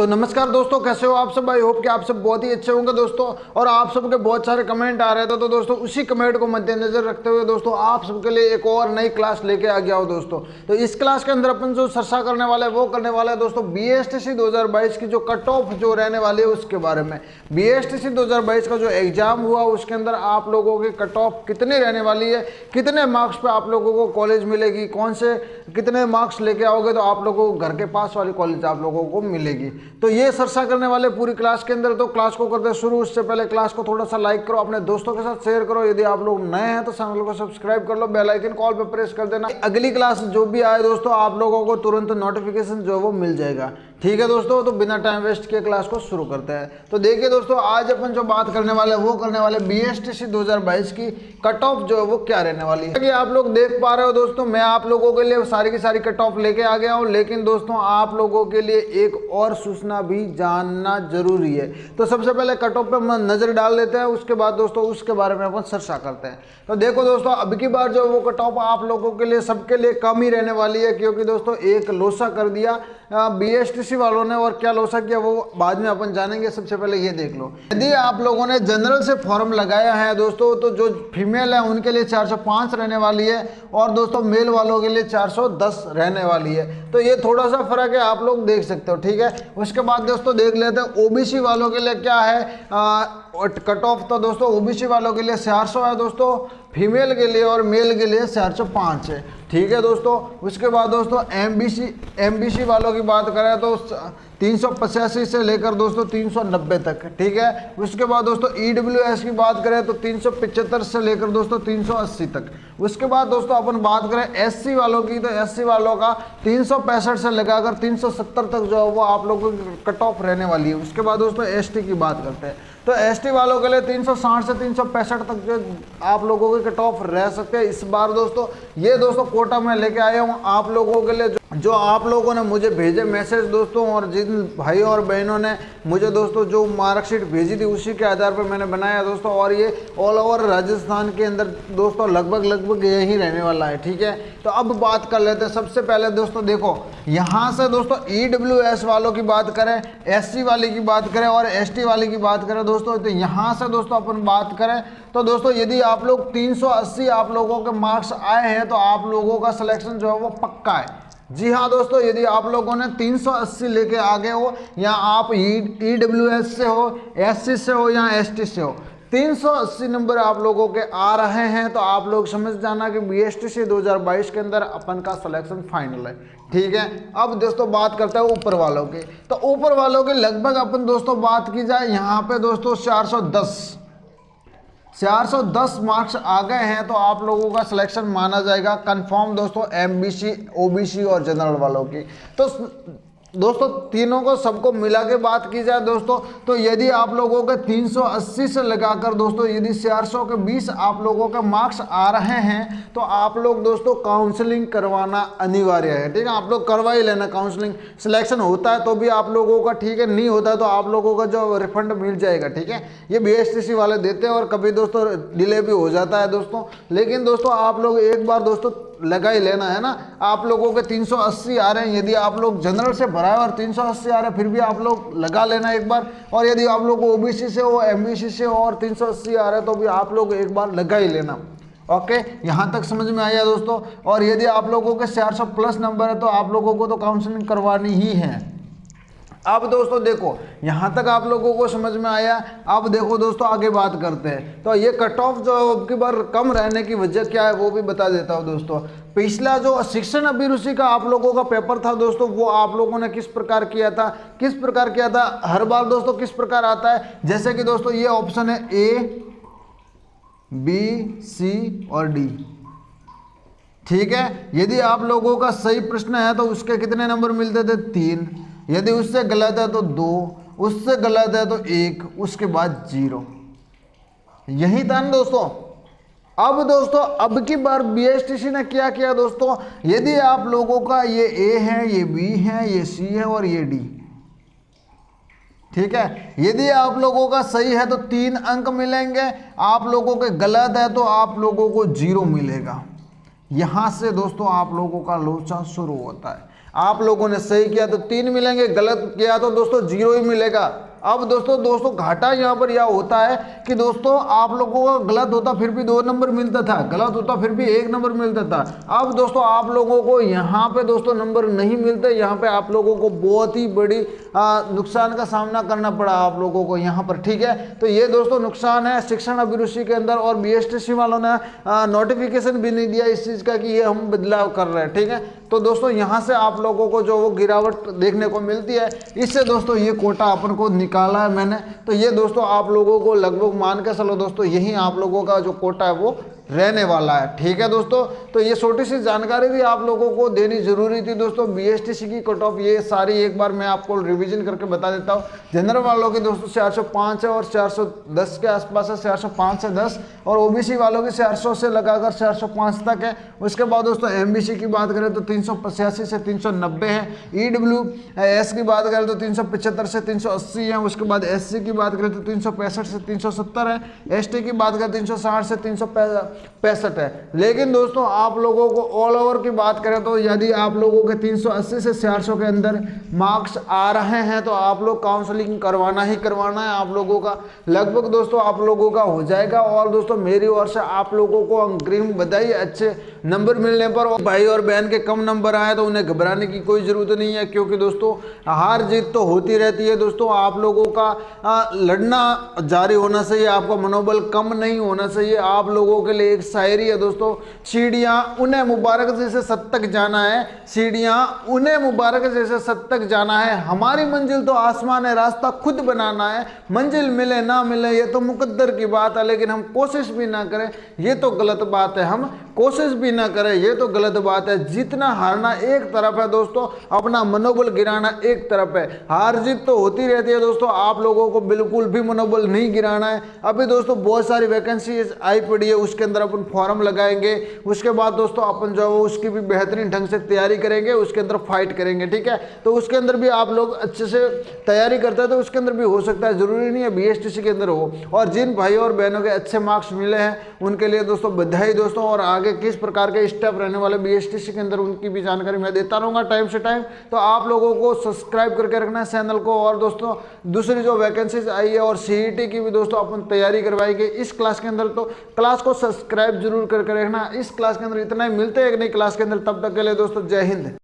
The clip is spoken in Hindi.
तो नमस्कार दोस्तों, कैसे हो आप सब। आई होप कि आप सब बहुत ही अच्छे होंगे दोस्तों। और आप सबके बहुत सारे कमेंट आ रहे थे, तो दोस्तों उसी कमेंट को मद्देनजर रखते हुए दोस्तों आप सबके लिए एक और नई क्लास लेके आ गया हो दोस्तों। तो इस क्लास के अंदर अपन जो चर्चा करने वाले हैं वो करने वाले हैं दोस्तों BSTC 2022 की जो कट ऑफ जो रहने वाली है उसके बारे में। BSTC 2022 का जो एग्जाम हुआ उसके अंदर आप लोगों की कट ऑफ कितनी रहने वाली है, कितने मार्क्स पे आप लोगों को कॉलेज मिलेगी, कौन से कितने मार्क्स लेके आओगे तो आप लोगों को घर के पास वाली कॉलेज आप लोगों को मिलेगी। तो ये चर्चा करने वाले पूरी क्लास के अंदर। तो क्लास को करते शुरू, उससे पहले क्लास को थोड़ा सा लाइक करो, अपने दोस्तों के साथ शेयर करो। यदि आप लोग नए हैं तो चैनल को सब्सक्राइब कर लो, बेल आइकन कॉल पे प्रेस कर देना। अगली क्लास जो भी आए दोस्तों आप लोगों को तुरंत नोटिफिकेशन जो वो मिल जाएगा। ठीक है दोस्तों, तो बिना टाइम वेस्ट किए क्लास को शुरू करते हैं। तो देखिए दोस्तों, आज अपन जो बात करने वाले वो करने वाले BSTC 2022 की कट ऑफ जो है वो क्या रहने वाली है। आप लोग देख पा रहे हो दोस्तों, मैं आप लोगों के लिए सारी की सारी कट ऑफ लेके आ गया हूँ। लेकिन दोस्तों आप लोगों के लिए एक और सूचना भी जानना जरूरी है। तो सबसे पहले कट ऑफ पे नजर डाल लेते हैं, उसके बाद दोस्तों उसके बारे में अपन चर्चा करते हैं। तो देखो दोस्तों, अब की बार जो वो कट ऑफ आप लोगों के लिए सबके लिए कम ही रहने वाली है, क्योंकि दोस्तों एक लोसा कर दिया BSTC वालों ने। और क्या लोसा किया वो बाद में अपन जानेंगे। सबसे पहले ये देख लो, यदि आप लोगों ने जनरल से फॉर्म लगाया है दोस्तों, तो जो फीमेल है उनके लिए 405 रहने वाली है, और दोस्तों मेल वालों के लिए 410 रहने वाली है। तो ये थोड़ा सा फर्क है, आप लोग देख सकते हो। ठीक है, उसके बाद दोस्तों देख लेते हैं OBC वालों के लिए क्या है कट ऑफ। तो दोस्तों OBC वालों के लिए 400 है दोस्तों फीमेल के लिए, और मेल के लिए 405 है। ठीक है दोस्तों, उसके बाद दोस्तों MBC वालों की बात करें तो 385 से लेकर दोस्तों 390 तक। ठीक है, उसके बाद दोस्तों EWS की बात करें तो 375 से लेकर दोस्तों 380 तक। उसके बाद दोस्तों अपन बात करें SC वालों की, तो SC वालों का 365 से लगाकर 370 तक जो है वो आप लोगों की कट ऑफ रहने वाली है। उसके बाद दोस्तों ST की बात करते हैं, तो ST वालों के लिए 360 से 365 तक जो आप लोगों के कट ऑफ रह सकते हैं इस बार दोस्तों। ये दोस्तों कोटा में लेके आया हूँ आप लोगों के लिए, जो आप लोगों ने मुझे भेजे मैसेज दोस्तों, और जिन भाई और बहनों ने मुझे दोस्तों जो मार्कशीट भेजी थी उसी के आधार पर मैंने बनाया दोस्तों। और ये ऑल ओवर राजस्थान के अंदर दोस्तों लगभग यही रहने वाला है। ठीक है, तो अब बात कर लेते हैं। सबसे पहले दोस्तों देखो, यहाँ से दोस्तों EWS वालों की बात करें, SC वाली की बात करें और ST वाली की बात करें दोस्तों, तो यहाँ से दोस्तों अपन बात करें तो दोस्तों यदि आप लोग 380 आप लोगों के मार्क्स आए हैं तो आप लोगों का सिलेक्शन जो है वो पक्का है। जी हाँ दोस्तों, यदि आप लोगों ने 380 लेके आ गए हो, या आप EWS से हो, SC से हो या ST से हो, 380 नंबर आप लोगों के आ रहे हैं तो आप लोग समझ जाना कि BSTC 2022 के अंदर अपन का सिलेक्शन फाइनल है। ठीक है, अब दोस्तों बात करते हैं ऊपर वालों की। तो ऊपर वालों के लगभग अपन दोस्तों बात की जाए यहाँ पे दोस्तों 410 मार्क्स आ गए हैं तो आप लोगों का सिलेक्शन माना जाएगा कंफर्म दोस्तों MBC, OBC और जनरल वालों की। तो दोस्तों तीनों को सबको मिला के बात की जाए दोस्तों, तो यदि आप लोगों के 380 से लगाकर दोस्तों यदि 420 आप लोगों के मार्क्स आ रहे हैं तो आप लोग दोस्तों काउंसलिंग करवाना अनिवार्य है। ठीक है, आप लोग करवा ही लेना काउंसलिंग। सिलेक्शन होता है तो भी आप लोगों का, ठीक है, नहीं होता है तो आप लोगों का जो रिफंड मिल जाएगा। ठीक है, ये BSTC वाले देते हैं और कभी दोस्तों डिले भी हो जाता है दोस्तों। लेकिन दोस्तों आप लोग एक बार दोस्तों लगा ही लेना है ना। आप लोगों के 380 आ रहे हैं, यदि आप लोग जनरल से भरा है और 380 आ रहे हैं फिर भी आप लोग लगा लेना एक बार। और यदि आप लोग OBC से हो, MBC से हो और 380 आ रहे हैं तो भी आप लोग एक बार लगा ही लेना। ओके, यहाँ तक समझ में आया दोस्तों। और यदि आप लोगों के 400 प्लस नंबर है तो आप लोगों को तो काउंसलिंग करवानी ही है। अब दोस्तों देखो, यहाँ तक आप लोगों को समझ में आया। अब देखो दोस्तों आगे बात करते हैं। तो ये कट ऑफ जो अब की बार कम रहने की वजह क्या है वो भी बता देता हूँ दोस्तों। पिछला जो शिक्षण अभिरुचि का आप लोगों का पेपर था दोस्तों, वो आप लोगों ने किस प्रकार किया था, हर बार दोस्तों किस प्रकार आता है। जैसे कि दोस्तों ये ऑप्शन है A, B, C और D। ठीक है, यदि आप लोगों का सही प्रश्न है तो उसके कितने नंबर मिलते थे, 3। यदि उससे गलत है तो 2, उससे गलत है तो 1, उसके बाद 0। यही था ना दोस्तों। अब दोस्तों अब की बार BSTC ने क्या किया दोस्तों, यदि आप लोगों का ये A है, ये B है, ये C है और ये D, ठीक है, यदि आप लोगों का सही है तो 3 अंक मिलेंगे, आप लोगों के गलत है तो आप लोगों को 0 मिलेगा। यहां से दोस्तों आप लोगों का लोचा शुरू होता है। आप लोगों ने सही किया तो 3 मिलेंगे, गलत किया तो दोस्तों 0 ही मिलेगा। अब दोस्तों घाटा यहाँ पर यह होता है कि दोस्तों आप लोगों का गलत होता फिर भी 2 नंबर मिलता था, गलत होता फिर भी 1 नंबर मिलता था। अब दोस्तों आप लोगों को यहाँ पे दोस्तों नंबर नहीं मिलते, यहाँ पे आप लोगों को बहुत ही बड़ी नुकसान का सामना करना पड़ा आप लोगों को यहाँ पर, ठीक है। तो ये दोस्तों नुकसान है शिक्षण अभिरुचि के अंदर, और BSTC वालों ने नोटिफिकेशन भी नहीं दिया इस चीज़ का कि ये हम बदलाव कर रहे हैं, ठीक है। तो दोस्तों यहाँ से आप लोगों को जो वो गिरावट देखने को मिलती है, इससे दोस्तों ये कोटा अपन को निकाला है मैंने। तो ये दोस्तों आप लोगों को लगभग मान के चलो दोस्तों यही आप लोगों का जो कोटा है वो रहने वाला है, ठीक है दोस्तों। तो ये छोटी सी जानकारी भी आप लोगों को देनी जरूरी थी दोस्तों। BSTC की कट ऑफ ये सारी एक बार मैं आपको रिवीजन करके बता देता हूँ। जनरल वालों की दोस्तों 405 है और 410 के आसपास है, 405 से 10, और OBC वालों की 400 से लगाकर 405 तक है। उसके बाद दोस्तों MBC की बात करें तो 385 से 390 है, EWS की बात करें तो 375 से 380 है। उसके बाद SC की बात करें तो 365 से 370 है, ST की बात करें 360 से 365 है। लेकिन दोस्तों आप लोगों को ऑल ओवर की बात करें तो यदि आप लोगों के 380 से 400 के अंदर मार्क्स आ रहे हैं तो आप लोग काउंसलिंग करवाना ही करवाना है आप लोगों का। लगभग दोस्तों आप लोगों का हो जाएगा। और दोस्तों मेरी ओर से आप लोगों को अग्रिम बधाई, अच्छे नंबर मिलने पर। और भाई और बहन के कम नंबर आए तो उन्हें घबराने की कोई ज़रूरत नहीं है, क्योंकि दोस्तों हार जीत तो होती रहती है दोस्तों। आप लोगों का लड़ना जारी होना चाहिए, आपका मनोबल कम नहीं होना चाहिए। आप लोगों के लिए एक शायरी है दोस्तों, सीढ़ियाँ उन्हें मुबारक जैसे सद तक जाना है, सीढ़ियाँ उन्हें मुबारक जैसे सद तक जाना है, हमारी मंजिल तो आसमान है, रास्ता खुद बनाना है। मंजिल मिले ना मिले ये तो मुकद्दर की बात है, लेकिन हम कोशिश भी ना करें ये तो गलत बात है। हम कोशिश भी ना करें ये तो गलत बात है। जीतना हारना एक तरफ है दोस्तों, अपना मनोबल गिराना एक तरफ है। हार जीत तो होती रहती है दोस्तों, आप लोगों को बिल्कुल भी मनोबल नहीं गिराना है। अभी दोस्तों बहुत सारी वैकेंसी आई पड़ी है, उसके अंदर अपन फॉर्म लगाएंगे। उसके बाद दोस्तों अपन जो है उसकी भी बेहतरीन ढंग से तैयारी करेंगे, उसके अंदर फाइट करेंगे, ठीक है। तो उसके अंदर भी आप लोग अच्छे से तैयारी करते हैं तो उसके अंदर भी हो सकता है, जरूरी नहीं है BSTC के अंदर हो। और जिन भाई और बहनों के अच्छे मार्क्स मिले हैं उनके लिए दोस्तों बधाई दोस्तों। और आगे किस प्रकार के स्टेप रहने वाले BSTC के अंदर उनकी भी जानकारी मैं देता रहूँगा टाइम से टाइम। तो आप लोगों को सब्सक्राइब करके रखना है चैनल को। और दोस्तों दूसरी जो वैकेंसीज आई है और CET की भी दोस्तों अपन तैयारी करवाएंगे इस क्लास के अंदर, तो क्लास को सब्सक्राइब जरूर करके रखना। इस क्लास के अंदर इतना ही, मिलते हैं एक नई क्लास के अंदर, तब तक के लिए दोस्तों जय हिंद।